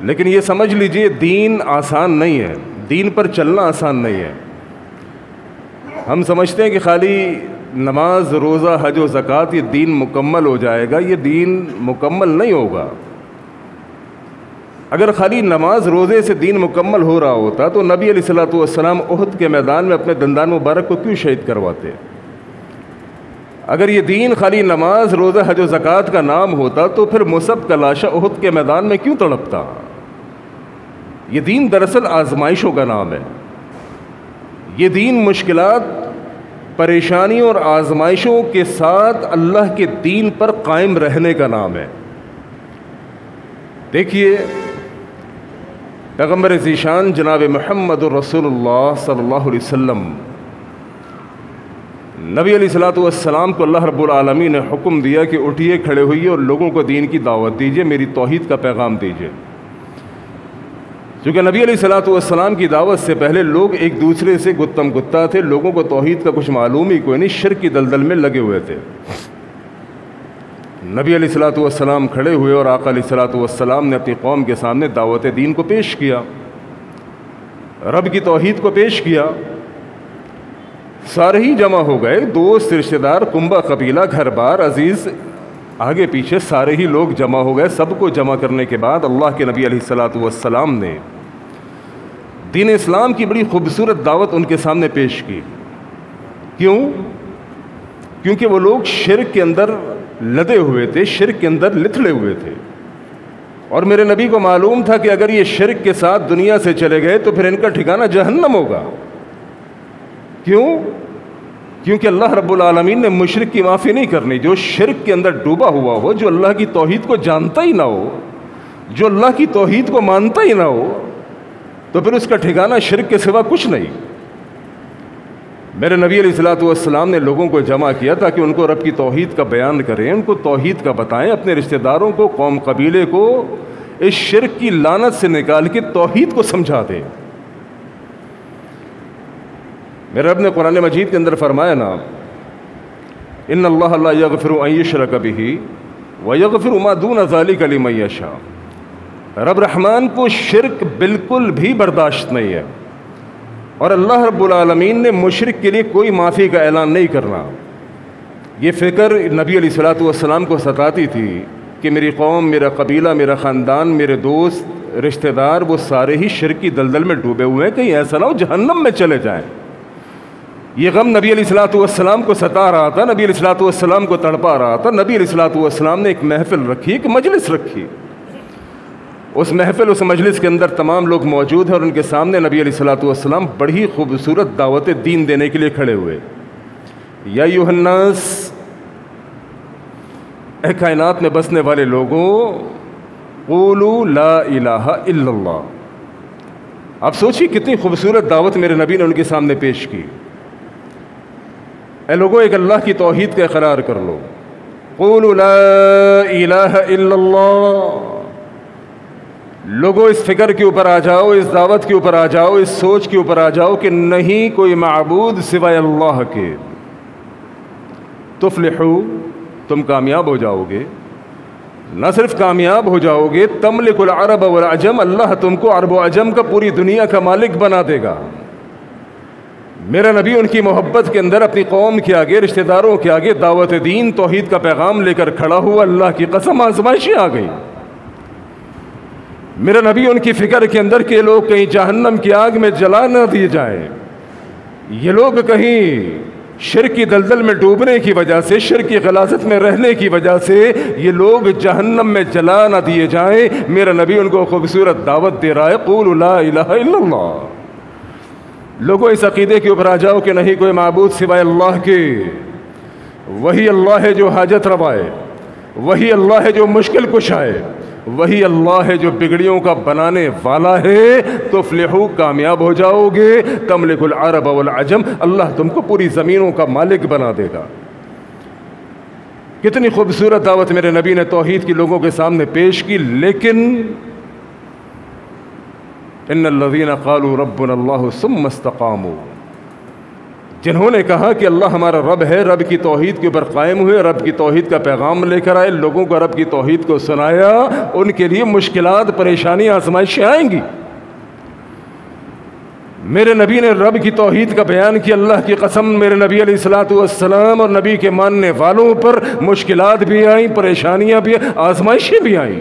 لیکن یہ سمجھ لیجئے دین آسان نہیں ہے، دین پر چلنا آسان نہیں ہے۔ ہم سمجھتے ہیں کہ خالی نماز، روزہ، حج و زکوٰۃ یہ دین مکمل ہو جائے گا، یہ دین مکمل نہیں ہوگا۔ اگر خالی نماز روزے سے دین مکمل ہو رہا ہوتا تو نبی علیہ الصلوۃ والسلام احد کے میدان میں اپنے دندان مبارک کو کیوں شہید کرواتے؟ اگر یہ دین خالی نماز، روزہ، حج و زکوٰۃ کا نام ہوتا تو پھر مصعب کا لاشا احد کے میدان میں کیوں تڑپتا؟ یہ دین دراصل آزمائشوں کا نام ہے۔ یہ دین مشکلات، پریشانیوں اور آزمائشوں کے ساتھ اللہ کے دین پر قائم رہنے کا نام ہے۔ دیکھیے پیغمبر ذیشان جناب محمد رسول اللہ صلی اللہ علیہ وسلم، نبی علیہ الصلوۃ والسلام کو اللہ رب العالمین نے حکم دیا کہ اٹھیے، کھڑے ہوئیے اور لوگوں کو دین کی دعوت دیجیے، میری توحید کا پیغام دیجیے۔ کیونکہ نبی علیہ الصلوۃ والسلام کی دعوت سے پہلے لوگ ایک دوسرے سے گتم گتا تھے، لوگوں کو توحید کا کچھ معلوم ہی کوئی نہیں، شرک کی دلدل میں لگے ہوئے تھے۔ نبی علیہ الصلوۃ والسلام کھڑے ہوئے اور آقا علیہ الصلوۃ والسلام نے اپنی قوم کے سامنے دعوت دین کو پیش کیا، رب کی توحید کو پیش کیا۔ سارے ہی جمع ہو گئے، دوست، رشتہ دار، کنبہ، قبیلہ، گھر بار، عزیز، آگے پیچھے سارے ہی لوگ جمع ہو گئے۔ سب کو جمع کرنے کے بعد اللہ کے نبی علیہ الصلوۃ والسلام نے دین اسلام کی بڑی خوبصورت دعوت ان کے سامنے پیش کی۔ کیوں؟ کیونکہ وہ لوگ شرک کے اندر لدے ہوئے تھے، شرک کے اندر لتھڑے ہوئے تھے، اور میرے نبی کو معلوم تھا کہ اگر یہ شرک کے ساتھ دنیا سے چلے گئے تو پھر ان کا ٹھکانہ جہنم ہوگا۔ کیوں؟ کیونکہ اللہ رب العالمین نے مشرک کی معافی نہیں کرنی۔ جو شرک کے اندر ڈوبا ہوا ہو، جو اللہ کی توحید کو جانتا ہی نہ ہو، جو اللہ کی توحید کو مانتا ہی نہ ہو، تو پھر اس کا ٹھکانہ شرک کے سوا کچھ نہیں۔ میرے نبی علیہ الصلوۃ والسلام نے لوگوں کو جمع کیا تاکہ ان کو رب کی توحید کا بیان کریں، ان کو توحید کا بتائیں، اپنے رشتہ داروں کو، قوم قبیلے کو اس شرک کی لعنت سے نکال کے توحید کو سمجھا دیں۔ میرے رب نے قرآن مجید کے اندر فرمایا نا، ان اللہ لا یغفر ان یشرک بہ ویغفر ما دون ذلک لمن یشاء۔ رب رحمان کو شرک بالکل بھی برداشت نہیں ہے، اور اللہ رب العالمین نے مشرک کے لیے کوئی معافی کا اعلان نہیں کرنا۔ یہ فکر نبی علیہ الصلوۃ والسلام کو ستاتی تھی کہ میری قوم، میرا قبیلہ، میرا خاندان، میرے دوست، رشتہ دار، وہ سارے ہی شرک کی دلدل میں ڈوبے ہوئے ہیں، کہیں ایسا نہ ہو جہنم میں چلے جائیں۔ یہ غم نبی علیہ الصلوۃ والسلام کو ستا رہا تھا، نبی علیہ الصلوۃ والسلام کو تڑپا رہا تھا۔ نبی علیہ الصلوۃ والسلام نے ایک محفل رکھی، ایک مجلس رکھی۔ اس محفل، اس مجلس کے اندر تمام لوگ موجود ہیں، اور ان کے سامنے نبی علیہ الصلوۃ والسلام بڑی خوبصورت دعوت دین دینے کے لیے کھڑے ہوئے۔ یا ایھا الناس، اے کائنات میں بسنے والے لوگوں، قولوا لا الہ الا اللہ۔ آپ سوچیے کتنی خوبصورت دعوت میرے نبی نے ان کے سامنے پیش کی۔ اے لوگوں، ایک اللہ کی توحید کا اقرار کر لو۔ قولوا لا الہ الا اللہ۔ لوگوں، اس فکر کے اوپر آ جاؤ، اس دعوت کے اوپر آ جاؤ، اس سوچ کے اوپر آ جاؤ کہ نہیں کوئی معبود سوائے اللہ کے۔ تفلحو، تم کامیاب ہو جاؤ گے۔ نہ صرف کامیاب ہو جاؤ گے، تملک العرب والعجم، اللہ تم کو عرب و عجم کا، پوری دنیا کا مالک بنا دے گا۔ میرا نبی ان کی محبت کے اندر اپنی قوم کے آگے، رشتہ داروں کے آگے دعوت دین، توحید کا پیغام لے کر کھڑا ہوا۔ اللہ کی قسم، آزمائشیں آ گئی۔ میرا نبی ان کی فکر کے اندر کہ لوگ کہیں جہنم کی آگ میں جلا نہ دیے جائیں، یہ لوگ کہیں شرک کی دلدل میں ڈوبنے کی وجہ سے، شرک کی غلاظت میں رہنے کی وجہ سے یہ لوگ جہنم میں جلا نہ دیے جائیں۔ میرا نبی ان کو خوبصورت دعوت دے رہا ہے، قولوا لا الہ الا اللہ۔ لوگوں، اس عقیدے کے اوپر آ جاؤ کہ نہیں کوئی معبود سوائے اللہ کے۔ وہی اللہ ہے جو حاجت روا ہے، وہی اللہ ہے جو مشکل کشا ہے، وہی اللہ ہے جو بگڑیوں کا بنانے والا ہے۔ تفلحو، کامیاب ہو جاؤ گے۔ تملک العرب والعجم، اللہ تم کو پوری زمینوں کا مالک بنا دے گا۔ کتنی خوبصورت دعوت میرے نبی نے توحید کی لوگوں کے سامنے پیش کی، لیکن ان الذین قالوا ربنا اللہ ثم استقاموا، جنہوں نے کہا کہ اللہ ہمارا رب ہے، رب کی توحید کے اوپر قائم ہوئے، رب کی توحید کا پیغام لے کر آئے، لوگوں کو رب کی توحید کو سنایا، ان کے لیے مشکلات، پریشانیاں، آزمائشیں آئیں گی۔ میرے نبی نے رب کی توحید کا بیان کیا، اللہ کی قسم میرے نبی علیہ الصلوۃ والسلام اور نبی کے ماننے والوں پر مشکلات بھی آئیں، پریشانیاں بھی آئیں، آزمائشیں بھی آئیں۔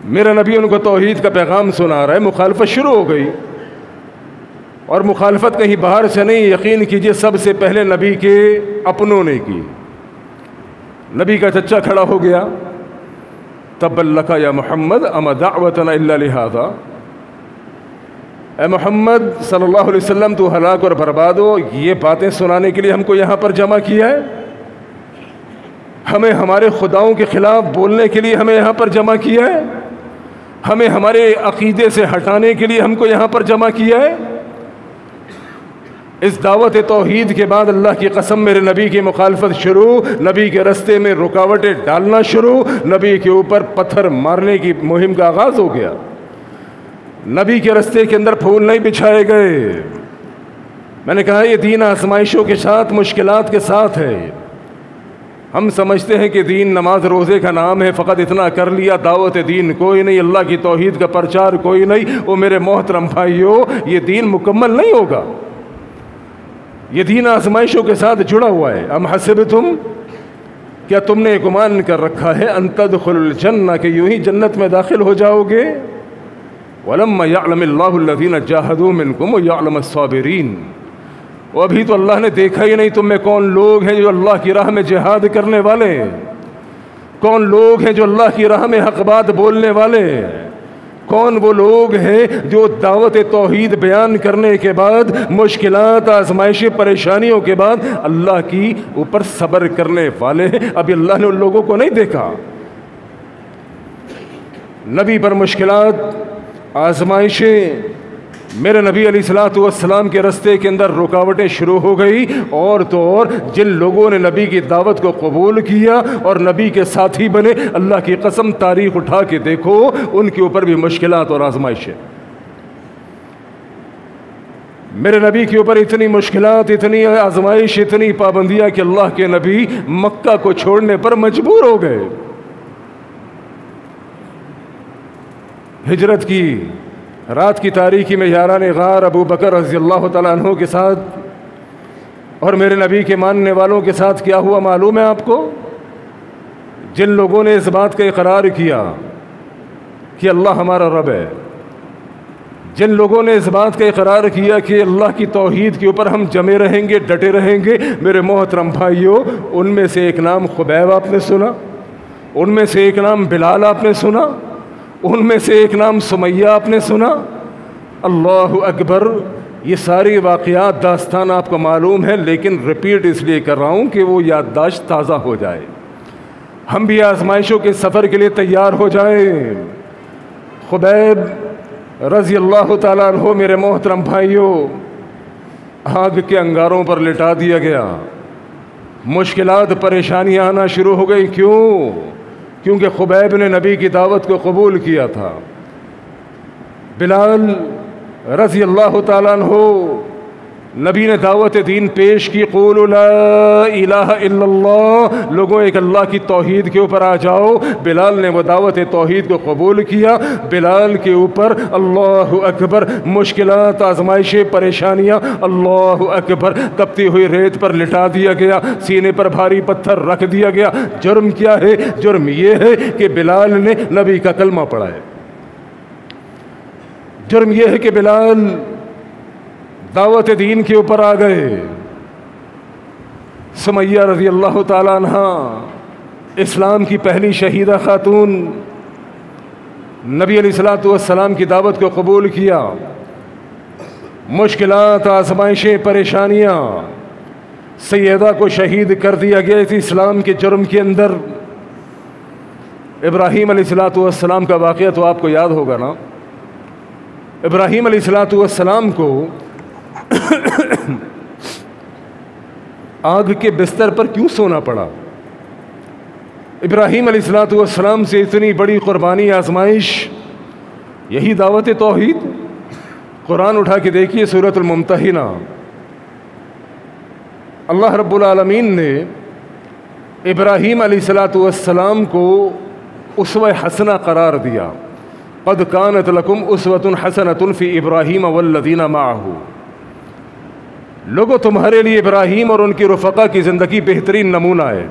میرا نبی ان کو توحید کا پیغام سنا رہا ہے، مخالفت شروع ہو گئی، اور مخالفت کہیں باہر سے نہیں، یقین کیجئے سب سے پہلے نبی کے اپنوں نے کی۔ نبی کا چچا کھڑا ہو گیا، تبا لک یا محمد اما دعوتنا الا لہذا، اے محمد صلی اللہ علیہ وسلم تو ہلاک اور برباد ہو، یہ باتیں سنانے کے لیے ہم کو یہاں پر جمع کیا ہے؟ ہمیں ہمارے خداؤں کے خلاف بولنے کے لیے ہمیں یہاں پر جمع کیا ہے؟ ہمیں ہمارے عقیدے سے ہٹانے کے لیے ہم کو یہاں پر جمع کیا ہے؟ اس دعوت توحید کے بعد اللہ کی قسم میرے نبی کی مخالفت شروع، نبی کے رستے میں رکاوٹیں ڈالنا شروع، نبی کے اوپر پتھر مارنے کی مہم کا آغاز ہو گیا۔ نبی کے رستے کے اندر پھول نہیں بچھائے گئے۔ میں نے کہا یہ دین آزمائشوں کے ساتھ، مشکلات کے ساتھ ہے۔ ہم سمجھتے ہیں کہ دین نماز روزے کا نام ہے، فقط اتنا کر لیا، دعوت دین کوئی نہیں، اللہ کی توحید کا پرچار کوئی نہیں۔ وہ میرے محترم بھائیو، یہ دین مکمل نہیں ہوگا، یہ دین آزمائشوں کے ساتھ جڑا ہوا ہے۔ ام حسبتم، کیا تم نے گمان کر رکھا ہے، ان تدخلوا الجنہ، کہ یوں ہی جنت میں داخل ہو جاؤ گے؟ وَلَمَّا يَعْلَمِ اللَّهُ الَّذِينَ جَاهَدُوا مِنْكُمْ وَيَعْلَمَ الصَّابِرِينَ، وہ ابھی تو اللہ نے دیکھا ہی نہیں تم میں کون لوگ ہیں جو اللہ کی راہ میں جہاد کرنے والے ہیں، کون لوگ ہیں جو اللہ کی راہ میں حق بات بولنے والے ہیں، کون وہ لوگ ہیں جو دعوت توحید بیان کرنے کے بعد، مشکلات، آزمائشیں، پریشانیوں کے بعد اللہ کی اوپر صبر کرنے والے ہیں۔ ابھی اللہ نے ان لوگوں کو نہیں دیکھا۔ نبی پر مشکلات، آزمائشیں، میرے نبی علیہ الصلوۃ والسلام کے رستے کے اندر رکاوٹیں شروع ہو گئی، اور تو اور جن لوگوں نے نبی کی دعوت کو قبول کیا اور نبی کے ساتھی بنے، اللہ کی قسم تاریخ اٹھا کے دیکھو، ان کے اوپر بھی مشکلات اور آزمائشیں۔ میرے نبی کے اوپر اتنی مشکلات، اتنی آزمائش، اتنی پابندیاں کہ اللہ کے نبی مکہ کو چھوڑنے پر مجبور ہو گئے۔ ہجرت کی رات کی تاریکی میں یاران غار ابو بکر رضی اللہ تعالیٰ عنہ کے ساتھ اور میرے نبی کے ماننے والوں کے ساتھ کیا ہوا معلوم ہے آپ کو؟ جن لوگوں نے اس بات کا اقرار کیا کہ اللہ ہمارا رب ہے، جن لوگوں نے اس بات کا اقرار کیا کہ اللہ کی توحید کے اوپر ہم جمے رہیں گے، ڈٹے رہیں گے، میرے محترم بھائیوں، ان میں سے ایک نام خبیب آپ نے سنا، ان میں سے ایک نام بلال آپ نے سنا، ان میں سے ایک نام سمیہ آپ نے سنا۔ اللہ اکبر، یہ ساری واقعات، داستان آپ کو معلوم ہے، لیکن ریپیٹ اس لیے کر رہا ہوں کہ وہ یادداشت تازہ ہو جائے، ہم بھی آزمائشوں کے سفر کے لیے تیار ہو جائیں۔ خبیب رضی اللہ تعالیٰ عنہ میرے محترم بھائیوں، آگ کے انگاروں پر لٹا دیا گیا، مشکلات، پریشانیاں آنا شروع ہو گئی۔ کیوں؟ کیونکہ خبیب نے نبی کی دعوت کو قبول کیا تھا۔ بلال رضی اللہ تعالیٰ عنہ، نبی نے دعوت دین پیش کی، قولوا لا الہ الا اللہ، لوگوں ایک اللہ کی توحید کے اوپر آ جاؤ۔ بلال نے وہ دعوت توحید کو قبول کیا۔ بلال کے اوپر اللہ اکبر مشکلات، آزمائشیں، پریشانیاں، اللہ اکبر، تپتی ہوئی ریت پر لٹا دیا گیا، سینے پر بھاری پتھر رکھ دیا گیا۔ جرم کیا ہے؟ جرم یہ ہے کہ بلال نے نبی کا کلمہ پڑھا ہے۔ جرم یہ ہے کہ بلال دعوت دین کے اوپر آ گئے۔ سمیہ رضی اللہ تعالیٰ عنہ، اسلام کی پہلی شہیدہ خاتون، نبی علیہ الصلوۃ والسلام کی دعوت کو قبول کیا۔ مشکلات، آزمائشیں، پریشانیاں، سیدہ کو شہید کر دیا گیا اس اسلام کے جرم کے اندر۔ ابراہیم علیہ الصلوۃ والسلام کا واقعہ تو آپ کو یاد ہوگا نا۔ ابراہیم علیہ الصلوۃ والسلام کو آگ کے بستر پر کیوں سونا پڑا؟ ابراہیم علیہ الصلوۃ والسلام سے اتنی بڑی قربانی، آزمائش، یہی دعوت توحید۔ قرآن اٹھا کے دیکھیے سورۃ الممتحنہ، اللہ رب العالمین نے ابراہیم علیہ السلام کو اسوہ حسنہ قرار دیا. قد کانت لکم اسوۃ حسنۃ فی ابراہیم والذین معہ. لوگوں تمہارے لیے ابراہیم اور ان کی رفقا کی زندگی بہترین نمونہ ہے.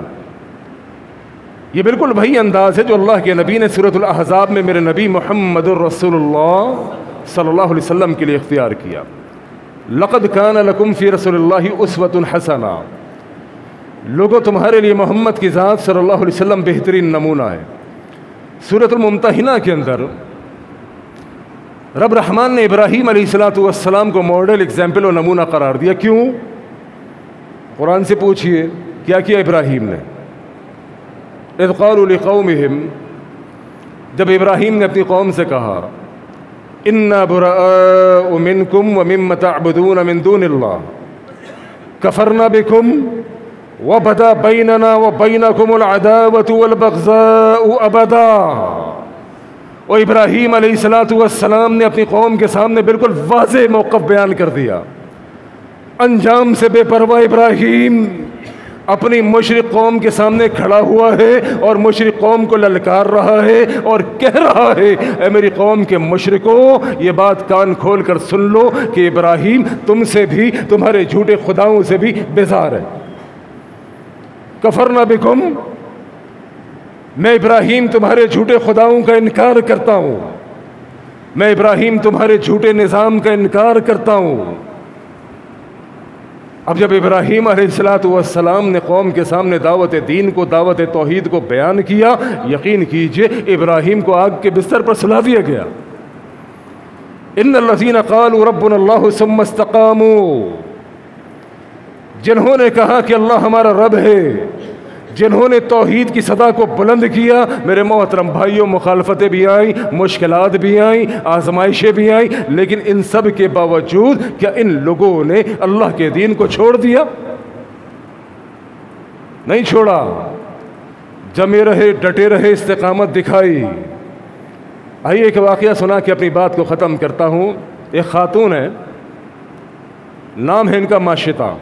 یہ بالکل وہی انداز ہے جو اللہ کے نبی نے سورۃ الاحزاب میں میرے نبی محمد الرسول اللہ صلی اللہ علیہ وسلم کے لیے اختیار کیا. لقد کان لکم فی رسول اللہ اسوۃ حسنہ. لوگوں تمہارے لیے محمد کی ذات صلی اللہ علیہ وسلم بہترین نمونہ ہے. سورۃ الممتحنہ کے اندر رب رحمان نے ابراہیم علیہ السلام کو ماڈل ایگزامپل و نمونہ قرار دیا. کیوں؟ قرآن سے پوچھئے کیا کیا ابراہیم نے. اذ قالوا لقومہم، جب ابراہیم نے اپنی قوم سے کہا انا براء منکم ومما تعبدون من دون اللہ کفرنا بکم وبدا بیننا وبینکم العداوۃ والبغضاء ابدا. اور ابراہیم علیہ السلام نے اپنی قوم کے سامنے بالکل واضح موقف بیان کر دیا. انجام سے بے پرواہ ابراہیم اپنی مشرک قوم کے سامنے کھڑا ہوا ہے اور مشرک قوم کو للکار رہا ہے اور کہہ رہا ہے اے میری قوم کے مشرکو، یہ بات کان کھول کر سن لو کہ ابراہیم تم سے بھی، تمہارے جھوٹے خداؤں سے بھی بیزار ہے. کفرنا بکم، میں ابراہیم تمہارے جھوٹے خداؤں کا انکار کرتا ہوں. میں ابراہیم تمہارے جھوٹے نظام کا انکار کرتا ہوں. اب جب ابراہیم علیہ السلام نے قوم کے سامنے دعوت دین کو، دعوت توحید کو بیان کیا، یقین کیجئے ابراہیم کو آگ کے بستر پر سلا دیا گیا. ان الذین قالوا ربنا اللہ ثم استقاموا، جنہوں نے کہا کہ اللہ ہمارا رب ہے، جنہوں نے توحید کی صدا کو بلند کیا. میرے محترم بھائیوں، مخالفتیں بھی آئیں، مشکلات بھی آئیں، آزمائشیں بھی آئیں، لیکن ان سب کے باوجود کیا ان لوگوں نے اللہ کے دین کو چھوڑ دیا؟ نہیں چھوڑا. جمے رہے، ڈٹے رہے، استقامت دکھائی. آئیے ایک واقعہ سنا کے اپنی بات کو ختم کرتا ہوں. ایک خاتون ہے، نام ہے ان کا ماشطہ.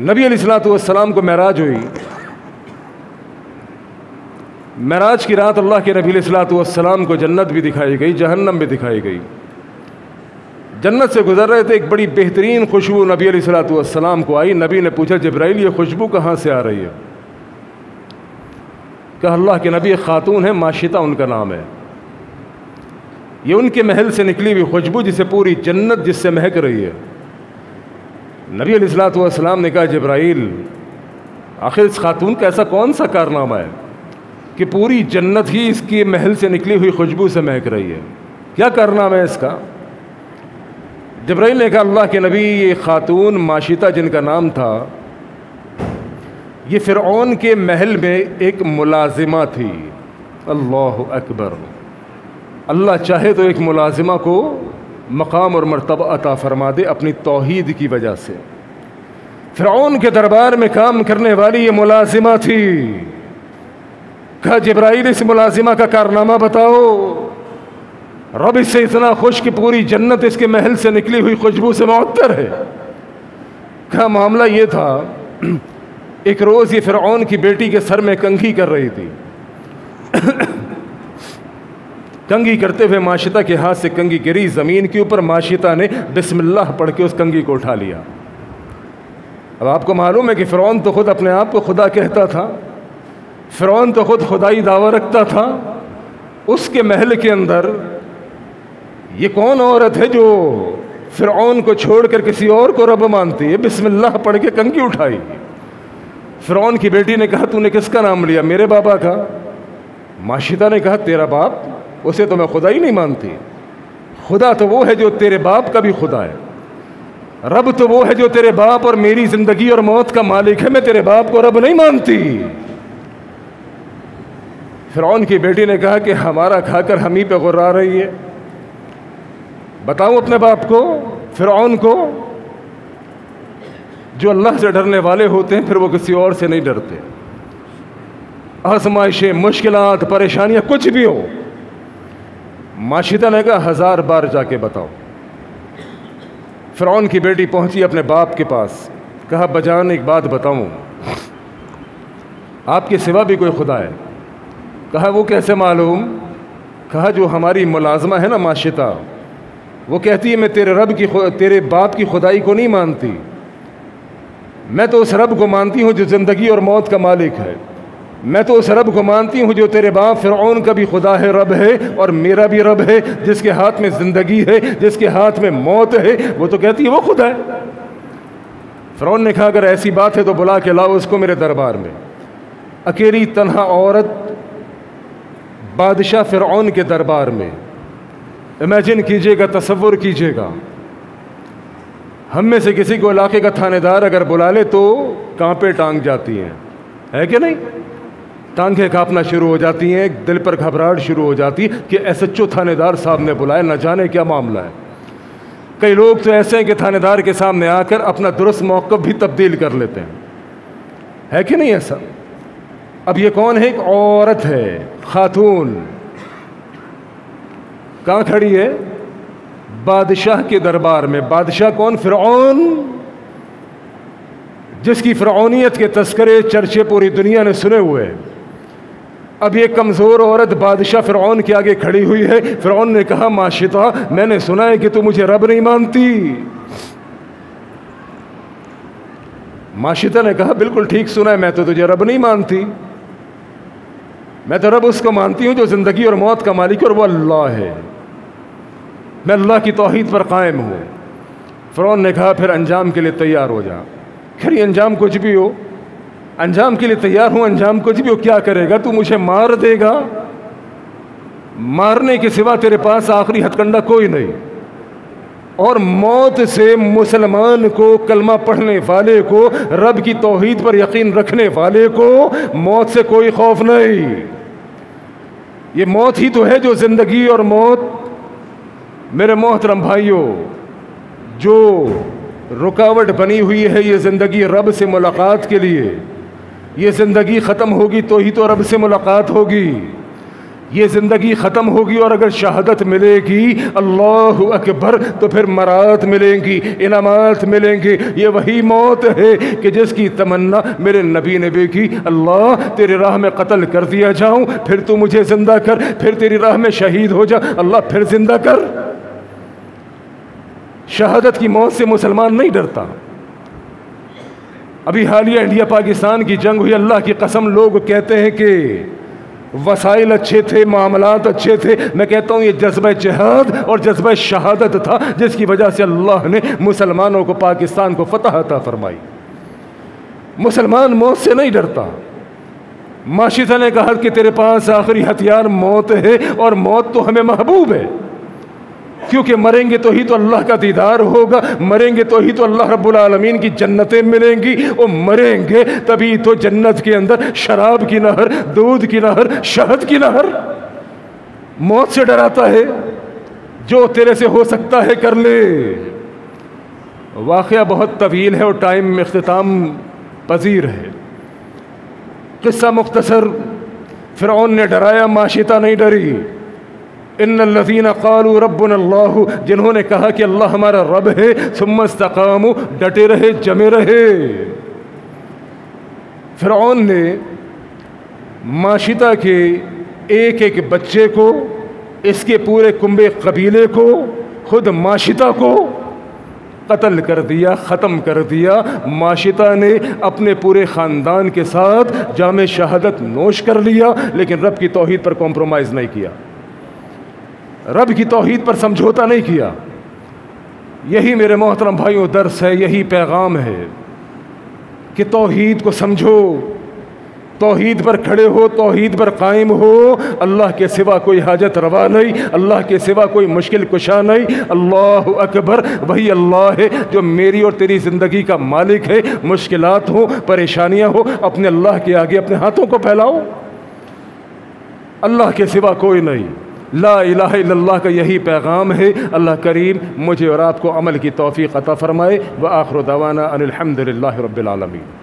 نبی علیہ السلام کو معراج ہوئی. معراج کی رات اللہ کے نبی علیہ السلام کو جنت بھی دکھائی گئی، جہنم بھی دکھائی گئی. جنت سے گزر رہے تھے، ایک بڑی بہترین خوشبو نبی علیہ السلام کو آئی. نبی نے پوچھا جبرائیل یہ خوشبو کہاں سے آ رہی ہے؟ کہا اللہ کے نبی ایک خاتون ہے، ماشطہ ان کا نام ہے، یہ ان کے محل سے نکلی ہوئی خوشبو جسے پوری جنت جس سے مہک رہی ہے. نبی علیہ السلام نے کہا جبرائیل آخر اس خاتون کا ایسا کون سا کارنامہ ہے کہ پوری جنت ہی اس کی محل سے نکلی ہوئی خوشبو سے مہک رہی ہے؟ کیا کارنامہ ہے اس کا؟ جبرائیل نے کہا اللہ کے نبی یہ خاتون ماشطہ جن کا نام تھا، یہ فرعون کے محل میں ایک ملازمہ تھی. اللہ اکبر. اللہ چاہے تو ایک ملازمہ کو مقام اور مرتبہ عطا فرما دے اپنی توحید کی وجہ سے. فرعون کے دربار میں کام کرنے والی یہ ملازمہ تھی. کہا جبرائیل اس ملازمہ کا کارنامہ بتاؤ. رب اس سے اتنا خوش کہ پوری جنت اس کے محل سے نکلی ہوئی خوشبو سے معطر ہے. کہا معاملہ یہ تھا، ایک روز یہ فرعون کی بیٹی کے سر میں کنگھی کر رہی تھی. کنگھی کرتے ہوئے ماشطہ کے ہاتھ سے کنگھی گری زمین کے اوپر. ماشطہ نے بسم اللہ پڑھ کے اس کنگھی کو اٹھا لیا. اب آپ کو معلوم ہے کہ فرعون تو خود اپنے آپ کو خدا کہتا تھا، فرعون تو خود خدائی دعویٰ رکھتا تھا. اس کے محل کے اندر یہ کون عورت ہے جو فرعون کو چھوڑ کر کسی اور کو رب مانتی ہے؟ بسم اللہ پڑھ کے کنگھی اٹھائی. فرعون کی بیٹی نے کہا تو نے کس کا نام لیا؟ میرے بابا کا. ماشطہ نے کہا تیرا باپ؟ اسے تو میں خدا ہی نہیں مانتی. خدا تو وہ ہے جو تیرے باپ کا بھی خدا ہے، رب تو وہ ہے جو تیرے باپ اور میری زندگی اور موت کا مالک ہے. میں تیرے باپ کو رب نہیں مانتی. فرعون کی بیٹی نے کہا کہ ہمارا کھا کر ہم ہی پہ غرا رہی ہے. بتاؤں اپنے باپ کو، فرعون کو؟ جو اللہ سے ڈرنے والے ہوتے ہیں پھر وہ کسی اور سے نہیں ڈرتے. آزمائشیں، مشکلات، پریشانیاں کچھ بھی ہو، ماشطہ نے کہا 1000 بار جا کے بتاؤ. فرعون کی بیٹی پہنچی اپنے باپ کے پاس، کہا بجان ایک بات بتاؤں، آپ کے سوا بھی کوئی خدا ہے؟ کہا وہ کیسے معلوم؟ کہا جو ہماری ملازمہ ہے نا ماشطہ، وہ کہتی ہے میں تیرے باپ کی خدائی کو نہیں مانتی، میں تو اس رب کو مانتی ہوں جو زندگی اور موت کا مالک ہے، میں تو اس رب کو مانتی ہوں جو تیرے باپ فرعون کا بھی خدا ہے، رب ہے، اور میرا بھی رب ہے، جس کے ہاتھ میں زندگی ہے، جس کے ہاتھ میں موت ہے، وہ تو کہتی ہے وہ خدا ہے۔ فرعون نے کہا اگر ایسی بات ہے تو بلا کے لاؤ اس کو میرے دربار میں۔ اکیلی تنہا عورت بادشاہ فرعون کے دربار میں، امیجن کیجئے گا، تصور کیجئے گا، ہم میں سے کسی کو علاقے کا تھانے دار اگر بلا لے تو کانپے ٹانگ جاتی ہیں، ہے کہ نہیں؟ ٹانگیں کانپنا شروع ہو جاتی ہیں، دل پر گھبراہٹ شروع ہو جاتی ہے کہ ایس ایچ او تھانے دار صاحب نے بلائے، نہ جانے کیا معاملہ ہے۔ کئی لوگ تو ایسے ہیں کہ تھانے دار کے سامنے آ کر اپنا درست موقف بھی تبدیل کر لیتے ہیں، ہے کہ نہیں ایسا؟ اب یہ کون ہے؟ ایک عورت ہے، خاتون، کہاں کھڑی ہے؟ بادشاہ کے دربار میں۔ بادشاہ کون؟ فرعون، جس کی فرعونیت کے تذکرے چرچے پوری دنیا نے سنے ہوئے۔ اب یہ کمزور عورت بادشاہ فرعون کے آگے کھڑی ہوئی ہے۔ فرعون نے کہا ماشطہ میں نے سنا ہے کہ تو مجھے رب نہیں مانتی۔ ماشطہ نے کہا بالکل ٹھیک سنا ہے، میں تو تجھے رب نہیں مانتی، میں تو رب اس کو مانتی ہوں جو زندگی اور موت کا مالک ہے اور وہ اللہ ہے، میں اللہ کی توحید پر قائم ہوں۔ فرعون نے کہا پھر انجام کے لیے تیار ہو جا۔ خیر انجام کچھ بھی ہو، انجام کے لیے تیار ہوں، انجام کچھ بھی ہو، کیا کرے گا تو؟ مجھے مار دے گا؟ مارنے کے سوا تیرے پاس آخری ہتھ کنڈا کوئی نہیں، اور موت سے مسلمان کو، کلمہ پڑھنے والے کو، رب کی توحید پر یقین رکھنے والے کو موت سے کوئی خوف نہیں۔ یہ موت ہی تو ہے جو زندگی اور موت، میرے محترم بھائیوں، جو رکاوٹ بنی ہوئی ہے یہ زندگی رب سے ملاقات کے لیے، یہ زندگی ختم ہوگی تو ہی تو رب سے ملاقات ہوگی، یہ زندگی ختم ہوگی اور اگر شہادت ملے گی اللہ اکبر تو پھر مرات ملیں گی، انعامات ملیں گے۔ یہ وہی موت ہے کہ جس کی تمنا میرے نبی نے بھی کی، اللہ تیری راہ میں قتل کر دیا جاؤں پھر تو مجھے زندہ کر، پھر تیری راہ میں شہید ہو جا اللہ پھر زندہ کر۔ شہادت کی موت سے مسلمان نہیں ڈرتا۔ ابھی حالیہ انڈیا پاکستان کی جنگ ہوئی، اللہ کی قسم لوگ کہتے ہیں کہ وسائل اچھے تھے، معاملات اچھے تھے، میں کہتا ہوں یہ جذبہ جہاد اور جذبہ شہادت تھا جس کی وجہ سے اللہ نے مسلمانوں کو، پاکستان کو فتح عطا فرمائی۔ مسلمان موت سے نہیں ڈرتا۔ ماشطہ نے کہا کہ تیرے پاس آخری ہتھیار موت ہے اور موت تو ہمیں محبوب ہے، کیونکہ مریں گے تو ہی تو اللہ کا دیدار ہوگا، مریں گے تو ہی تو اللہ رب العالمین کی جنتیں ملیں گی، اور مریں گے تبھی تو جنت کے اندر شراب کی نہر، دودھ کی نہر، شہد کی نہر۔ موت سے ڈراتا ہے؟ جو تیرے سے ہو سکتا ہے کر لے۔ واقعہ بہت طویل ہے اور ٹائم اختتام پذیر ہے، قصہ مختصر۔ فرعون نے ڈرایا، ماشطہ نہیں ڈری۔ ان الذین قالوا ربنا اللہ، جنہوں نے کہا کہ اللہ ہمارا رب ہے، ثم استقاموا، ڈٹے رہے، جمے رہے۔ فرعون نے ماشطہ کے ایک ایک بچے کو، اس کے پورے کنبے قبیلے کو، خود ماشطہ کو قتل کر دیا، ختم کر دیا۔ ماشطہ نے اپنے پورے خاندان کے ساتھ جام شہادت نوش کر لیا، لیکن رب کی توحید پر کمپرومائز نہیں کیا، رب کی توحید پر سمجھوتا نہیں کیا۔ یہی میرے محترم بھائیوں درس ہے، یہی پیغام ہے کہ توحید کو سمجھو، توحید پر کھڑے ہو، توحید پر قائم ہو۔ اللہ کے سوا کوئی حاجت روا نہیں، اللہ کے سوا کوئی مشکل کشا نہیں۔ اللہ اکبر، وہی اللہ ہے جو میری اور تیری زندگی کا مالک ہے۔ مشکلات ہوں، پریشانیاں ہوں، اپنے اللہ کے آگے اپنے ہاتھوں کو پھیلاؤ، اللہ کے سوا کوئی نہیں۔ لا الہ الا اللہ کا یہی پیغام ہے۔ اللہ کریم مجھے اور آپ کو عمل کی توفیق عطا فرمائے۔ وآخر دعوانا ان الحمد للہ رب العالمین۔